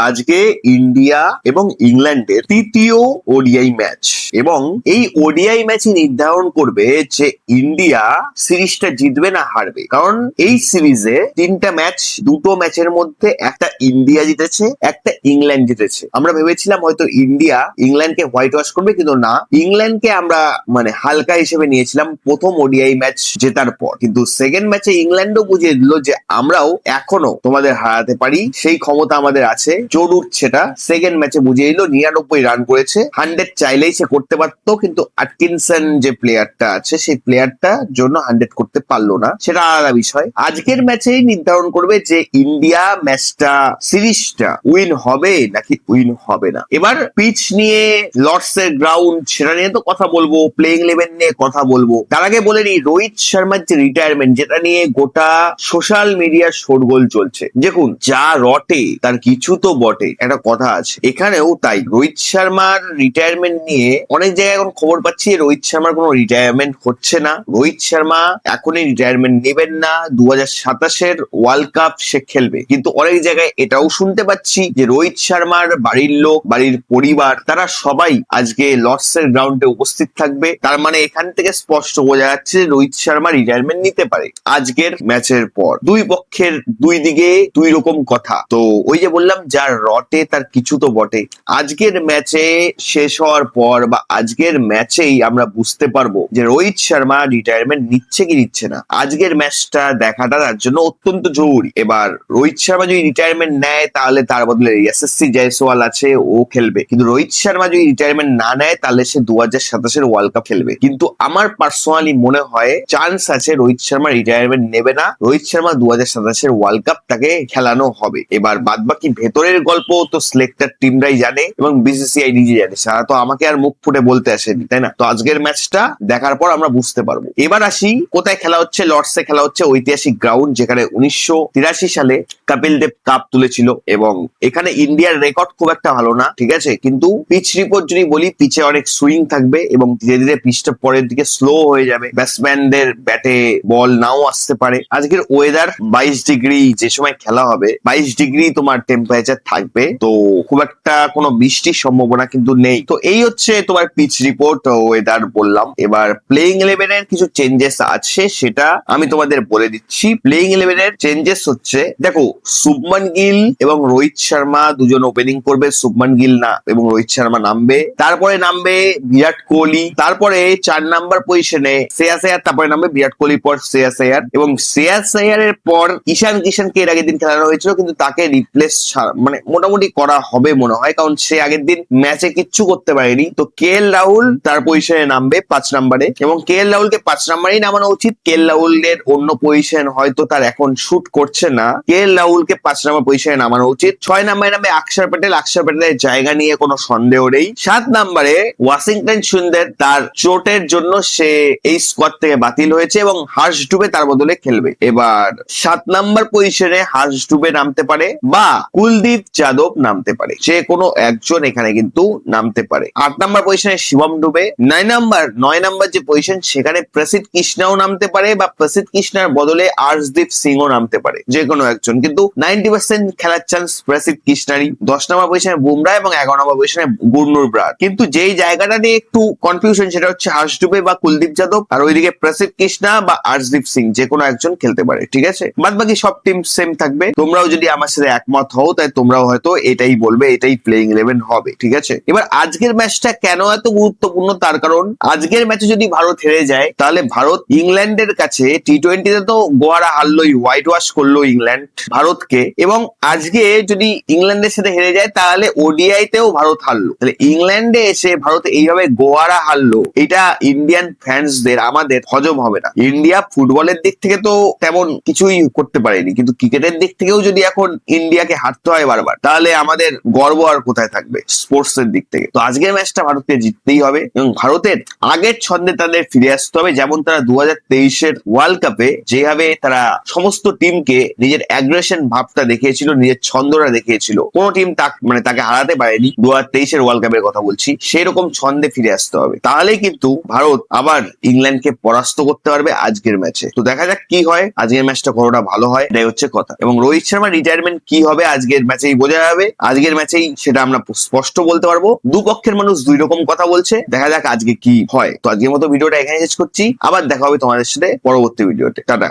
আজকে ইন্ডিয়া এবং ইংল্যান্ডের তৃতীয় ওডিআই ম্যাচ, এবং এই ওডিআই ম্যাচই নির্ধারণ করবে যে ইন্ডিয়া সিরিজটা জিতবে না হারবে। কারণ এই সিরিজে তিনটা ম্যাচ, দুটো ম্যাচের মধ্যে একটা ইন্ডিয়া জিতেছে, একটা ইংল্যান্ড জিতেছে। আমরা ভেবেছিলাম হয়তো ইন্ডিয়া ইংল্যান্ডকে হোয়াইট ওয়াশ করবে, কিন্তু না, ইংল্যান্ডকে আমরা হালকা হিসেবে নিয়েছিলাম প্রথম ওডিআই ম্যাচ জেতার পর। কিন্তু সেকেন্ড ম্যাচে ইংল্যান্ডও বুঝিয়ে দিল যে আমরাও এখনো তোমাদের হারাতে পারি, সেই ক্ষমতা আমাদের আছে। জোর উঠছেটা সেকেন্ড ম্যাচে বুঝিয়ে দিল। 99 রান করেছে, 100 চাইলেই সে করতে পারতো, কিন্তু আটকিনসন যে প্লেয়ারটা আছে সেই প্লেয়ারটার জন্য 100 করতে পারলো না, সেটা আলাদা বিষয়। আজকের ম্যাচেই নির্ধারণ করবে যে ইন্ডিয়া ম্যাচটা, সিরিজটা উইন হবে নাকি উইন হবে না। এবার পিচ নিয়ে, লর্ডস এর গ্রাউন্ড, সেটা নিয়ে তো কথা বলবো, প্লেইং 11 নিয়ে কথা বলবো। তার আগে বলে নিই, রোহিত শর্মার যে রিটায়ারমেন্ট, যেটা নিয়ে গোটা সোশ্যাল মিডিয়ার শোরগোল চলছে। দেখুন, যা রটে তার কিছু তো বটে, একটা কথা আছে, এখানেও তাই। রোহিত শর্মার রিটায়ারমেন্ট নিয়ে অনেক জায়গায় এখন খবর পাচ্ছি রোহিত শর্মার কোনো রিটায়ারমেন্ট হচ্ছে না, রোহিত শর্মা এখনই রিটায়ারমেন্ট নেবেন না, 2027-এর ওয়ার্ল্ড কাপ সে খেলবে। কিন্তু অনেক জায়গায় এটাও শুনতে পাচ্ছি যে রোহিত শর্মার বাড়ির লোক, বাড়ির পরিবার, তারা সবাই আজকে লর্ডস এর গ্রাউন্ডে উপস্থিত থাকবে। তার মানে এখান থেকে স্পষ্ট বোঝা যাচ্ছে যে রোহিত শর্মা রিটায়ারমেন্ট নিতে পারে আজকের ম্যাচের পর। দুই পক্ষের দুই দিকে দুই রকম কথা। তো ওই যে বললাম, যার রটে তার কিছু তো বটে। আজকের ম্যাচে শেষ হওয়ার পর বা আজকের ম্যাচেই আমরা বুঝতে পারবো যে রোহিত শর্মা রিটায়ারমেন্ট নিচ্ছে কি নিচ্ছে না। আজকের ম্যাচটা দেখাটা তার জন্য অত্যন্ত জরুরি। এবার রোহিত শর্মা যদি রিটায়ারমেন্ট নেয় তাহলে তার বদলে এসএসসি জয়সওয়াল আছে, ও খেলবে। কিন্তু রোহিত শর্মা যদি রিটায়ারমেন্ট না নেয় তাহলে সে 2027-এর ওয়ার্ল্ড কাপ খেলবে। কিন্তু আমার পার্সোনালি মনে হয় চান্স আছে রোহিত শর্মা রিটায়ারমেন্ট নেবে না, রোহিত শর্মা 2027-এর ওয়ার্ল্ড কাপ তাকে খেলানো হবে। এবার বাদ বাকি ভেতরের গল্প তো সিলেক্টর টিমরাই জানে এবং বিসিসিআই নিজে জানে, সারা তো আমাকে আর মুখ ফুটে বলতে আসেনি, তাই না? তো আজকের ম্যাচটা দেখার পর আমরা বুঝতে পারবো। এবার আসি, কোথায় খেলা হচ্ছে? লর্ডসে খেলা হচ্ছে, ঐতিহাসিক গ্রাউন্ড, যেখানে 1983 সালে কপিল দেব কাপ তুলেছিল। এবং এখানে ইন্ডিয়ার রেকর্ড খুব একটা ভালো না, ঠিক আছে, কিন্তু পিচ রিপোর্ট যদি বলি, পিচে অনেক সুইং থাকবে এবং ধীরে ধীরে পিচটা পরের দিকে স্লো হয়ে যাবে, ব্যাটসম্যানদের ব্যাটে বল নাও আসতে পারে। আজকের ওয়েদার 22 ডিগ্রি, যে সময় খেলা হবে 22 ডিগ্রি তোমার টেম্পারেচার থাকবে, তো খুব একটা কোনো বৃষ্টির সম্ভাবনা কিন্তু নেই। তো এই হচ্ছে তোমার পিচ রিপোর্ট, ওয়েদার বললাম। এবার প্লেইং 11 এর কিছু চেঞ্জেস আছে, সেটা আমি তোমাদের বলে দিচ্ছি। প্লেইং 11 এর চেঞ্জেস হচ্ছে, দেখো, শুভমান গিল এবং রোহিত শর্মা দুজন ওপেনিং করবে। শুভমান গিল না এবং রোহিত শর্মা নামবে, তারপরে নামবে বিরাট কোহলি, তারপরে 4 নাম্বার পজিশনে শ্রেয়াস আয়ার, তারপরে নামবে বিরাট কোহলির পর শ্রেয়াস আয়ার, এবং শ্রেয়াস আয়ারের পর ঈশান কিষানকে এর আগের দিন খেলানো হয়েছিল, কিন্তু তাকে রিপ্লেস মোটামুটি করা হবে মনে হয়, কারণ সে আগের দিন ম্যাচে কিচ্ছু করতে পারেনি। তো KL রাহুল তার পজিশনে নামবে 5 নাম্বারে, এবং KL রাহুলকে 5 নাম্বারেই নামানো উচিত। KL রাহুলের অন্য পজিশন হয়তো তার এখন শুট করছে না, KL রাহুলকে 5 নাম্বার পজিশনে নামানো উচিত। 6 নাম্বারে নামবে অক্ষর প্যাটেল, অক্ষর প্যাটেলের জায়গা নিয়ে কোনো সন্দেহ নেই। 7 নাম্বারে ওয়াশিংটন সুন্দর, তার চোটের জন্য সে এই স্কোয়াড থেকে বাতিল হয়েছে এবং হর্ষ ডুবে তার বদলে খেলবে। এবার 7 নাম্বার পজিশনে হর্ষ ডুবে নামতে পারে বা কুলদীপ যাদব নামতে পারে, যে কোনো একজন এখানে কিন্তু নামতে পারে। 8 নাম্বার পজিশনে শিবম ডুবে। 9 নাম্বার যে পজিশন, সেখানে প্রসিদ্ধ কৃষ্ণাও নামতে পারে বা প্রসিদ্ধ কৃষ্ণার বদলে আর্শদীপ সিংও নামতে পারে, যে কোনো একজন, কিন্তু 90% খেলার চান্স প্রসিদ্ধ কৃষ্ণারই। 10 নাম্বার পজিশনে বুমরা এবং 11 নাম্বার পজিশনে গুরনুর ব্রাট। কিন্তু যেই জায়গাটা নিয়ে একটু কনফিউশন, সেটা হচ্ছে হর্ষ ডুবে বা কুলদীপ যাদব, আর ওইদিকে প্রসিদ্ধ কৃষ্ণা বা আর্শদীপ সিং, যে কোনো একজন খেলতে পারে, ঠিক আছে। বাদ বাকি সব টিম সেম থাকবে। তোমরাও যদি আমার সাথে একমত হও, তাই তোমরাও হয়তো এটাই বলবে, এটাই প্লেইং 11 হবে, ঠিক আছে। এবার আজকের ম্যাচটা কেন এত গুরুত্বপূর্ণ, তার কারণ আজকের ম্যাচে যদি ভারত হেরে যায়, তাহলে ভারত ইংল্যান্ডের কাছে T20-তে তো গোয়ারা হারলোই, হোয়াইট ওয়াশ করলো ইংল্যান্ড ভারতকে, এবং আজকে যদি ইংল্যান্ডের সাথে হেরে যায় তাহলে ওডিআইতেও ভারত হারলো। তাহলে ইংল্যান্ডে এসে ভারত এইভাবে গোয়ারা হারলো, এটা ইন্ডিয়ান ফ্যান্সদের, আমাদের হজম হবে না। ইন্ডিয়া ফুটবলের দিক থেকে তো তেমন কিছুই করতে পারেনি, কিন্তু ক্রিকেটের দিক থেকেও যদি এখন ইন্ডিয়াকে হারতে হয় বারবার, তাহলে আমাদের গর্ব আর কোথায় থাকবে স্পোর্টস এর দিক থেকে। তো আজকের ম্যাচটা ভারতকে জিততেই হবে এবং ভারতের আগের ছন্দে তাদের ফিরে আসতে হবে, যেমন তারা 2023-এর ওয়ার্ল্ড কাপে যেভাবে তারা সমস্ত টিমকে নিজের অ্যাগ্রেশন ভাবটা দেখিয়েছিল, নিজের ছন্দটা দেখিয়েছিল, কোন টিম তাকে হারাতে পারেনি। 2023-এর ওয়ার্ল্ড কাপের কথা বলছি, সেরকম ছন্দে ফিরে আসতে হবে, তাহলেই কিন্তু ভারত আবার ইংল্যান্ডকে পরাস্ত করতে পারবে আজকের ম্যাচে। তো দেখা যাক কি হয়, আজকের ম্যাচটা কতটা ভালো হয়, এটাই হচ্ছে কথা। এবং রোহিত শর্মার রিটায়ারমেন্ট কি হবে আজকের ম্যাচেই বোঝা যাবে। আজকের ম্যাচেই সেটা আমরা স্পষ্ট বলতে পারবো। দুপক্ষের মানুষ দুই রকম কথা বলছে, দেখা যাক আজকে কি হয়। তো আজকের মতো ভিডিওটা এখানে শেষ করছি, আবার দেখা হবে তোমাদের সাথে পরবর্তী ভিডিওতে। টাটা।